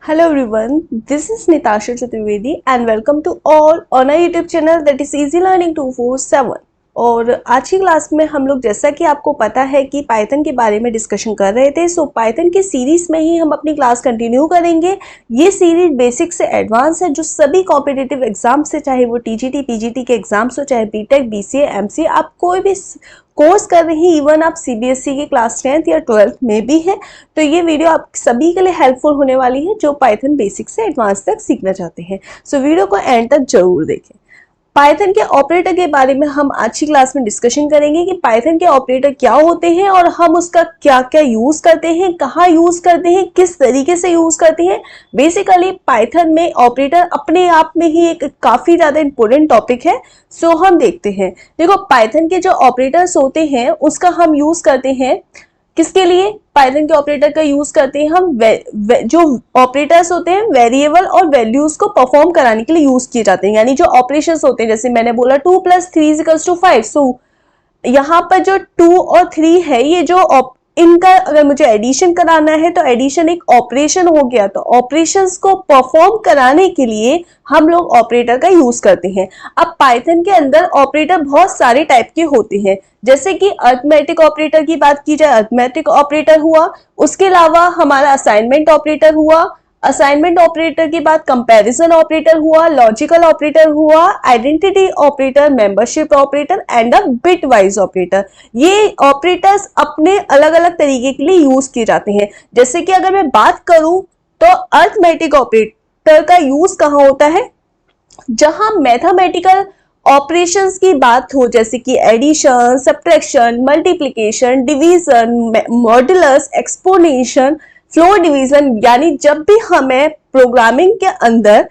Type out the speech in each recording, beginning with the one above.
Hello everyone, this is Nitasha Chaturvedi and welcome to all on our YouTube channel that is Easy Learning 247। और आज की class में हम लोग जैसा कि आपको पता है कि पाइथन के बारे में डिस्कशन कर रहे थे, सो पाइथन की सीरीज में ही हम अपनी क्लास कंटिन्यू करेंगे। ये सीरीज बेसिक से एडवांस है, जो सभी कॉम्पिटिटिव एग्जाम से, चाहे वो टीजीटी पीजीटी के एग्जाम्स हो, चाहे बीटेक बीसीए एमसीए, आप कोई भी कोर्स कर रही हैं, इवन आप सीबीएसई की क्लास 10th या 12th में भी है, तो ये वीडियो आप सभी के लिए हेल्पफुल होने वाली है जो पाइथन बेसिक से एडवांस तक सीखना चाहते हैं। सो वीडियो को एंड तक जरूर देखें। पाइथन के ऑपरेटर के बारे में हम आज की क्लास में डिस्कशन करेंगे कि पाइथन के ऑपरेटर क्या होते हैं और हम उसका क्या क्या यूज करते हैं, कहाँ यूज करते हैं, किस तरीके से यूज करते हैं। बेसिकली पाइथन में ऑपरेटर अपने आप में ही एक काफी ज्यादा इंपॉर्टेंट टॉपिक है। सो हम देखते हैं। देखो, पाइथन के जो ऑपरेटर्स होते हैं उसका हम यूज करते हैं किसके लिए? पाइथन के ऑपरेटर का यूज करते हैं हम जो ऑपरेटर्स होते हैं वेरिएबल और वैल्यूज को परफॉर्म कराने के लिए यूज किए जाते हैं। यानी जो ऑपरेशंस होते हैं, जैसे मैंने बोला 2 + 3 = 5, सो यहाँ पर जो 2 और 3 है, ये जो इनका अगर मुझे एडिशन कराना है तो एडिशन एक ऑपरेशन हो गया। तो ऑपरेशंस को परफॉर्म कराने के लिए हम लोग ऑपरेटर का यूज करते हैं। अब पाइथन के अंदर ऑपरेटर बहुत सारे टाइप के होते हैं, जैसे कि अरिथमेटिक ऑपरेटर की बात की जाए, अरिथमेटिक ऑपरेटर हुआ। उसके अलावा हमारा असाइनमेंट ऑपरेटर हुआ। असाइनमेंट ऑपरेटर के बाद कंपैरिजन ऑपरेटर हुआ, लॉजिकल ऑपरेटर हुआ, identity operator, membership operator and a bit wise operator. ये ऑपरेटर्स अपने अलग अलग तरीके के लिए यूज किए जाते हैं। जैसे कि अगर मैं बात करूं तो अरिथमेटिक ऑपरेटर का यूज कहां होता है? जहां मैथमेटिकल ऑपरेशंस की बात हो, जैसे कि addition, subtraction, multiplication, division, modulus, exponentiation, floor division, यानी जब भी हमें प्रोग्रामिंग के अंदर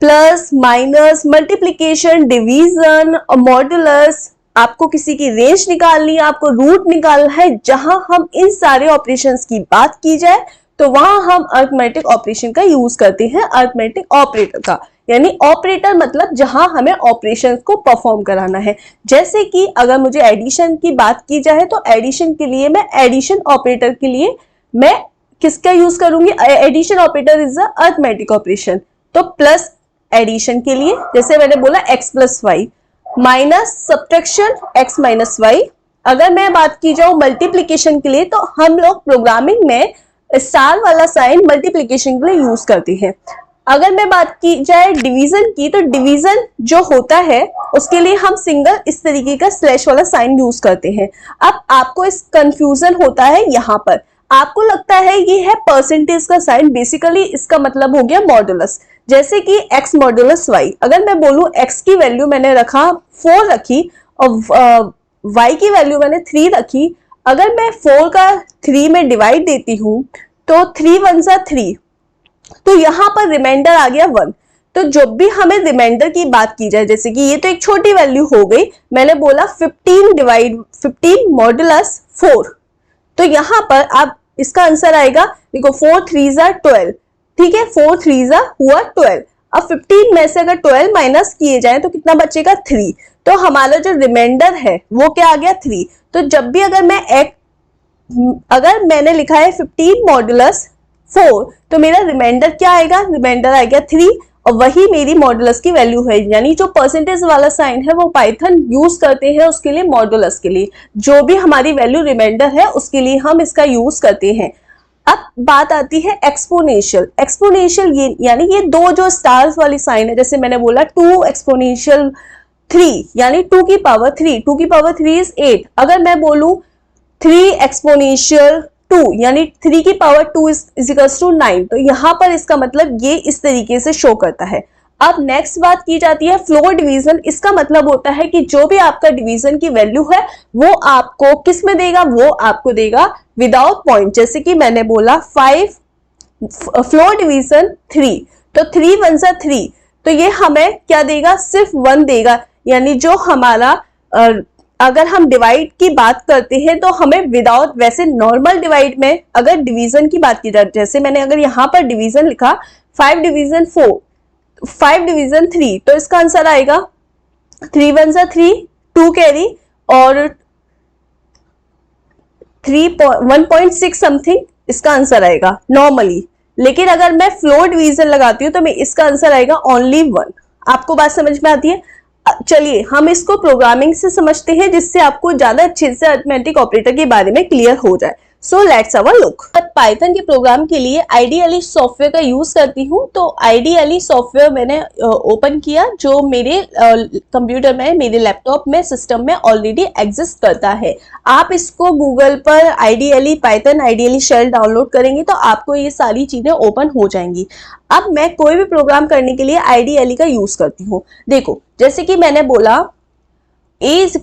प्लस, माइनस, मल्टीप्लिकेशन, डिवीजन और मॉड्यूलस, आपको किसी की रेंज निकालनी है, आपको रूट निकालना है, जहां हम इन सारे ऑपरेशंस की बात की जाए तो वहां हम अरिथमेटिक ऑपरेशन का यूज करते हैं, अरिथमेटिक ऑपरेटर का। यानी ऑपरेटर मतलब जहां हमें ऑपरेशन को परफॉर्म कराना है। जैसे कि अगर मुझे एडिशन की बात की जाए तो एडिशन के लिए मैं एडिशन ऑपरेटर के लिए मैं किसका यूज करूंगी? Addition operator is a arithmetic operation. तो प्लस एडिशन के लिए जैसे मैंने बोला x + y, minus subtraction x - y। अगर मैं बात की जाऊं मल्टीप्लिकेशन के लिए तो हम लोग प्रोग्रामिंग में स्टार वाला साइन मल्टीप्लिकेशन के लिए यूज करते हैं। अगर मैं बात की जाए डिवीजन की, तो डिवीजन जो होता है उसके लिए हम सिंगल इस तरीके का स्लैश वाला साइन यूज करते हैं। अब आपको इस कंफ्यूजन होता है, यहाँ पर आपको लगता है ये है परसेंटेज का साइन, बेसिकली इसका मतलब हो गया मॉड्यूलस। जैसे कि x मॉड्यूलस y, अगर मैं बोलूं x की वैल्यू मैंने रखा 4 रखी और y की वैल्यू मैंने 3 रखी। अगर मैं 4 का 3 में डिवाइड देती हूं तो 3 × 1 = 3, तो यहां पर रिमाइंडर आ गया 1। तो जब भी हमें रिमाइंडर की बात की जाए, जैसे कि ये तो एक छोटी वैल्यू हो गई, मैंने बोला 15 मॉड्यूलस 4, तो यहां पर आप इसका आंसर आएगा, देखो 4 × 3 = 12, ठीक है, 4 × 3 हुआ 12। अब 15 में से अगर 12 माइनस किए जाए तो कितना बचेगा? 3। तो हमारा जो रिमाइंडर है वो क्या आ गया? 3। तो जब भी अगर मैंने लिखा है 15 मॉड्यूलस 4, तो मेरा रिमाइंडर क्या आएगा? रिमाइंडर आएगा 3, और वही मेरी मॉड्यूलस की वैल्यू है। यानी जो परसेंटेज वाला साइन है वो पाइथन यूज करते हैं उसके लिए, मॉड्यूलस के लिए। जो भी हमारी वैल्यू रिमाइंडर है उसके लिए हम इसका यूज करते हैं। अब बात आती है एक्सपोनेंशियल। एक्सपोनेंशियल ये यानी ये दो जो स्टार्स वाली साइन है, जैसे मैंने बोला 2 एक्सपोनेंशियल 3, यानी 2 की पावर 3, 2 की पावर 3 = 8। अगर मैं बोलूं 3 एक्सपोनेंशियल 2, यानी 3 की पावर 2 = 9, तो यहां पर इसका मतलब ये इस तरीके से शो करता है। अब नेक्स्ट बात की जाती है फ्लोर डिवीजन। इसका मतलब होता है कि जो भी आपका डिवीजन की वैल्यू है वो आपको किस में देगा? वो आपको देगा विदाउट पॉइंट। जैसे कि मैंने बोला 5 फ्लोर डिवीजन 3, तो 3 × 1 = 3, तो ये हमें क्या देगा? सिर्फ 1 देगा। यानी जो हमारा अगर हम डिवाइड की बात करते हैं तो हमें विदाउट, वैसे नॉर्मल डिवाइड में अगर डिवीजन की बात की जाए, जैसे मैंने अगर यहाँ पर डिवीजन लिखा 5 डिवीजन 4, 5 डिवीजन 3, तो इसका आंसर आएगा 3 × 1 = 3, 2 कैरी और 1.6 समथिंग इसका आंसर आएगा नॉर्मली। लेकिन अगर मैं फ्लोर डिवीजन लगाती हूँ तो मैं इसका आंसर आएगा ओनली 1। आपको बात समझ में आती है? चलिए हम इसको प्रोग्रामिंग से समझते हैं जिससे आपको ज्यादा अच्छे से अरिथमेटिक ऑपरेटर के बारे में क्लियर हो जाए। So let's have a look. Python के प्रोग्राम के लिए आइडियली सॉफ्टवेयर का यूज करती हूँ। तो आइडियली सॉफ्टवेयर मैंने ओपन किया जो मेरे कंप्यूटर में, मेरे लैपटॉप में, सिस्टम में ऑलरेडी एग्जिस्ट करता है। आप इसको गूगल पर ideally Python ideally shell download करेंगे तो आपको ये सारी चीजें ओपन हो जाएंगी। अब मैं कोई भी प्रोग्राम करने के लिए आइडियली का यूज करती हूँ। देखो जैसे कि मैंने बोला इज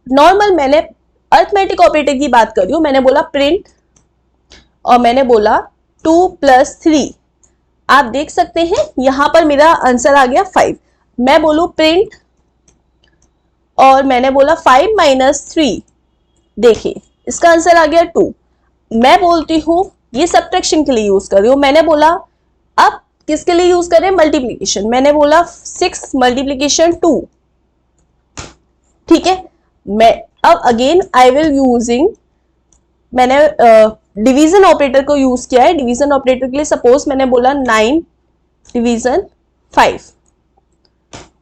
नॉर्मल, मैंने अरिथमेटिक ऑपरेटर की बात कर रही हूं। मैंने बोला प्रिंट और मैंने बोला 2 + 3। आप देख सकते हैं यहां पर मेरा आंसर आ गया 5। मैं बोलूं प्रिंट और मैंने बोला 5 - 3, देखिए इसका आंसर आ गया 2। मैं बोलती हूं ये सब्ट्रैक्शन के लिए यूज कर रही हूं। मैंने बोला अब किसके लिए यूज करें? मल्टीप्लीकेशन। मैंने बोला 6 × 2, ठीक है। मैं अब अगेन आई विल यूजिंग, मैंने डिवीजन ऑपरेटर को यूज किया है। डिवीजन ऑपरेटर के लिए सपोज मैंने बोला 9 / 5,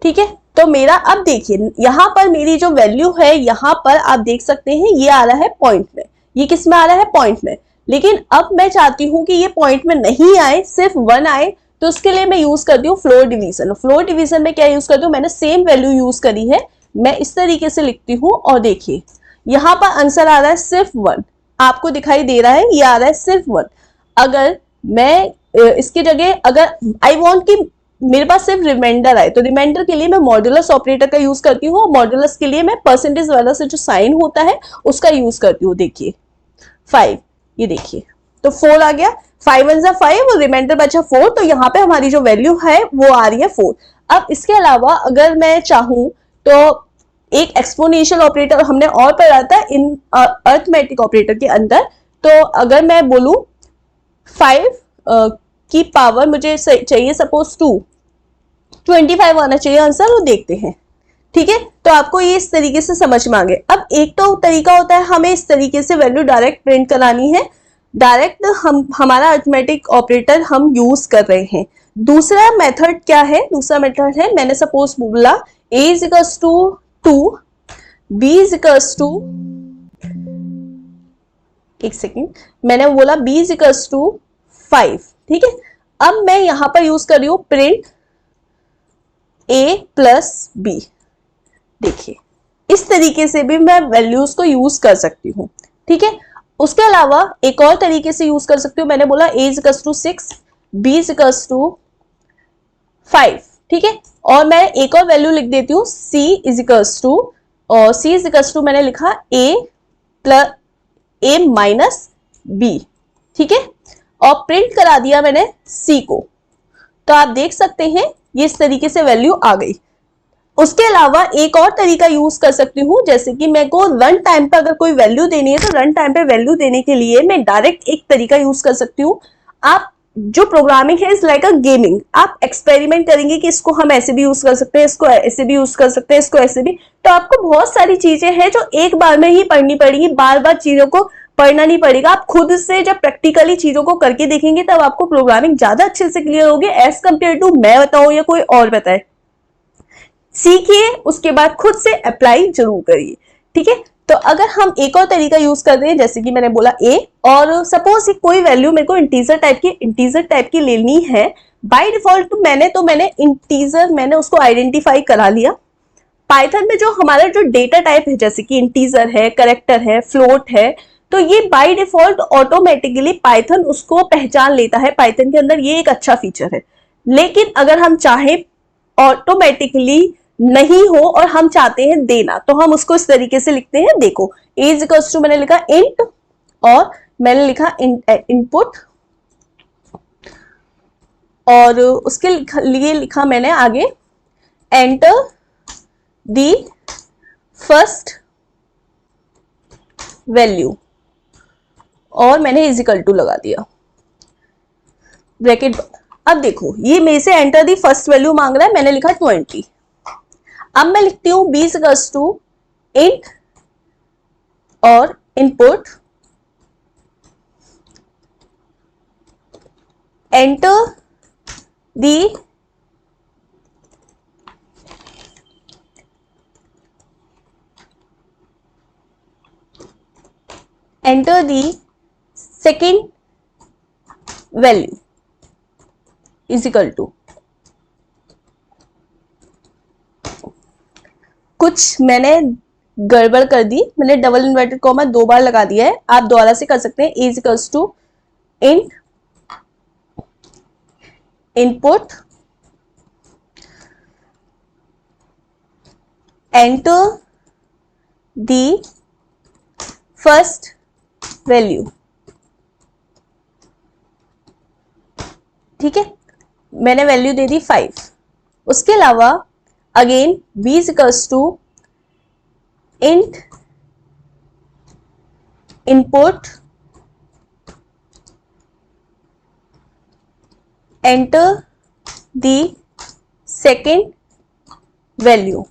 ठीक है। तो मेरा अब देखिए यहां पर मेरी जो वैल्यू है, यहां पर आप देख सकते हैं ये आ रहा है पॉइंट में। ये किस में आ रहा है? पॉइंट में। लेकिन अब मैं चाहती हूं कि ये पॉइंट में नहीं आए, सिर्फ 1 आए, तो उसके लिए मैं यूज करती हूँ फ्लोर डिवीजन। फ्लोर डिवीजन में क्या यूज करती हूँ? मैंने सेम वैल्यू यूज करी है। मैं इस तरीके से लिखती हूं और देखिए यहां पर आंसर आ रहा है सिर्फ 1। आपको दिखाई दे रहा है ये आ रहा है सिर्फ 1। अगर मैं इसकी जगह अगर आई वांट कि मेरे पास सिर्फ रिमाइंडर आए, तो रिमाइंडर के लिए मैं मॉड्यूलस ऑपरेटर का यूज करती हूँ। मॉड्यूलस के लिए मैं परसेंटेज वाला से जो साइन होता है उसका यूज करती हूँ। देखिए 5, ये देखिए तो 4 आ गया। 5 × 1 = 5 और रिमाइंडर बचा 4, तो यहाँ पे हमारी जो वैल्यू है वो आ रही है 4। अब इसके अलावा अगर मैं चाहूं तो एक एक्सपोनेंशियल ऑपरेटर हमने और पढ़ा था इन अरिथमेटिक ऑपरेटर के अंदर। तो अगर मैं बोलूं 5 की पावर मुझे चाहिए सपोज 2, 25 आना चाहिए आंसर, वो देखते हैं, ठीक है। तो आपको ये इस तरीके से समझ में आ गए। अब एक तो तरीका होता है हमें इस तरीके से वैल्यू डायरेक्ट प्रिंट करानी है, डायरेक्ट हमारा अरिथमेटिक ऑपरेटर हम यूज कर रहे हैं। दूसरा मेथड क्या है? दूसरा मेथड है मैंने सपोज बोला a = 2, b = एक सेकेंड, मैंने बोला b = 5, ठीक है। अब मैं यहां पर यूज कर रही हूं प्रिंट a + b। देखिए इस तरीके से भी मैं वैल्यूज को यूज कर सकती हूँ, ठीक है। उसके अलावा एक और तरीके से यूज कर सकती हूँ। मैंने बोला a = 6, b = 5, ठीक है। और मैं एक और वैल्यू लिख देती हूँ c = और c = मैंने लिखा a - b, ठीक है। और प्रिंट करा दिया मैंने c को। तो आप देख सकते हैं ये इस तरीके से वैल्यू आ गई। उसके अलावा एक और तरीका यूज कर सकती हूँ, जैसे कि मेरे को रन टाइम पे अगर कोई वैल्यू देनी है तो रन टाइम पे वैल्यू देने के लिए मैं डायरेक्ट एक तरीका यूज कर सकती हूँ। आप जो प्रोग्रामिंग है इज लाइक अ गेमिंग। आप एक्सपेरिमेंट करेंगे कि इसको हम ऐसे भी यूज कर सकते हैं, इसको ऐसे भी यूज कर सकते हैं, इसको ऐसे भी। तो आपको बहुत सारी चीजें हैं जो एक बार में ही पढ़नी पड़ेगी, बार बार चीजों को पढ़ना नहीं पड़ेगा। आप खुद से जब प्रैक्टिकली चीजों को करके देखेंगे तब आपको प्रोग्रामिंग ज्यादा अच्छे से क्लियर होगी एज कम्पेयर टू मैं बताऊं या कोई और बताए। सीखिए, उसके बाद खुद से अप्लाई जरूर करिए, ठीक है। तो अगर हम एक और तरीका यूज कर रहे हैं, जैसे कि मैंने बोला a, और सपोज कोई वैल्यू मेरे को इंटीजर टाइप की लेनी है बाय डिफॉल्ट, मैंने इंटीजर मैंने उसको आइडेंटिफाई करा लिया। पाइथन में जो हमारा जो डेटा टाइप है, जैसे कि इंटीजर है, कैरेक्टर है, फ्लोट है, तो ये बाय डिफॉल्ट ऑटोमेटिकली पाइथन उसको पहचान लेता है। पाइथन के अंदर ये एक अच्छा फीचर है। लेकिन अगर हम चाहें ऑटोमेटिकली नहीं हो और हम चाहते हैं देना, तो हम उसको इस तरीके से लिखते हैं। देखो a = मैंने लिखा इंट और मैंने लिखा इनपुट, और उसके लिए लिखा मैंने आगे एंटर दी फर्स्ट वैल्यू, और मैंने = लगा दिया ब्रैकेट। अब देखो ये मेरे से एंटर दी फर्स्ट वैल्यू मांग रहा है, मैंने लिखा 20। अब मैं लिखती हूं b = इंट और input enter the second value is equal to, कुछ मैंने गड़बड़ कर दी, मैंने डबल इन्वर्टेड कॉमा 2 बार लगा दिया है, आप दोबारा से कर सकते हैं। Is equals to int input enter the first value. ठीक है, मैंने वैल्यू दे दी 5। उसके अलावा again b is equals to int input enter the second value.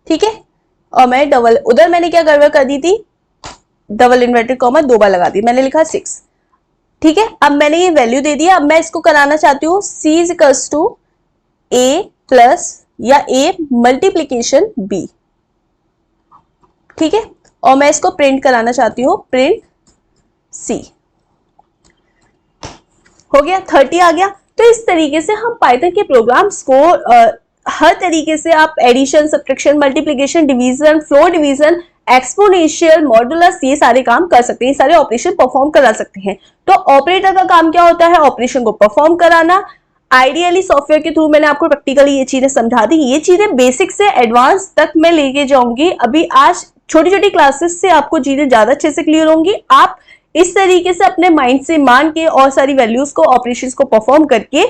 ठीक है, और मैं डबल, उधर मैंने क्या गड़बड़ कर दी थी, डबल इन्वर्टेड कॉमा 2 बार लगा दी, मैंने लिखा 6। ठीक है, अब मैंने ये वैल्यू दे दिया। अब मैं इसको कराना चाहती हूँ c is equals to a plus या a मल्टीप्लीकेशन b। ठीक है, और मैं इसको प्रिंट कराना चाहती हूँ, प्रिंट c। हो गया, 30 आ गया। तो इस तरीके से हम पाइथन के प्रोग्राम्स को हर तरीके से आप addition, subtraction, multiplication, division, floor division, exponential, modulus, ये सारे काम कर सकते हैं, ये सारे ऑपरेशन परफॉर्म करा सकते हैं। तो ऑपरेटर का काम क्या होता है, ऑपरेशन को परफॉर्म कराना। आइडियली सॉफ्टवेयर के थ्रू मैंने आपको प्रैक्टिकली ये चीजें समझा दी। ये चीजें बेसिक से एडवांस तक मैं लेके जाऊंगी। अभी आज छोटी छोटी क्लासेस से आपको चीजें ज्यादा अच्छे से क्लियर होंगी। आप इस तरीके से अपने माइंड से मान के और सारी वैल्यूज को, ऑपरेशंस को परफॉर्म करके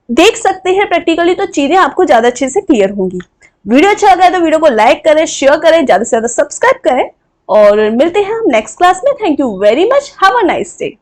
देख सकते हैं प्रैक्टिकली, तो चीजें आपको ज्यादा अच्छे से क्लियर होंगी। वीडियो अच्छा लगा है तो वीडियो को लाइक करें, शेयर करें, ज्यादा से ज्यादा सब्सक्राइब करें, और मिलते हैं हम नेक्स्ट क्लास में। Thank you very much, have a nice day.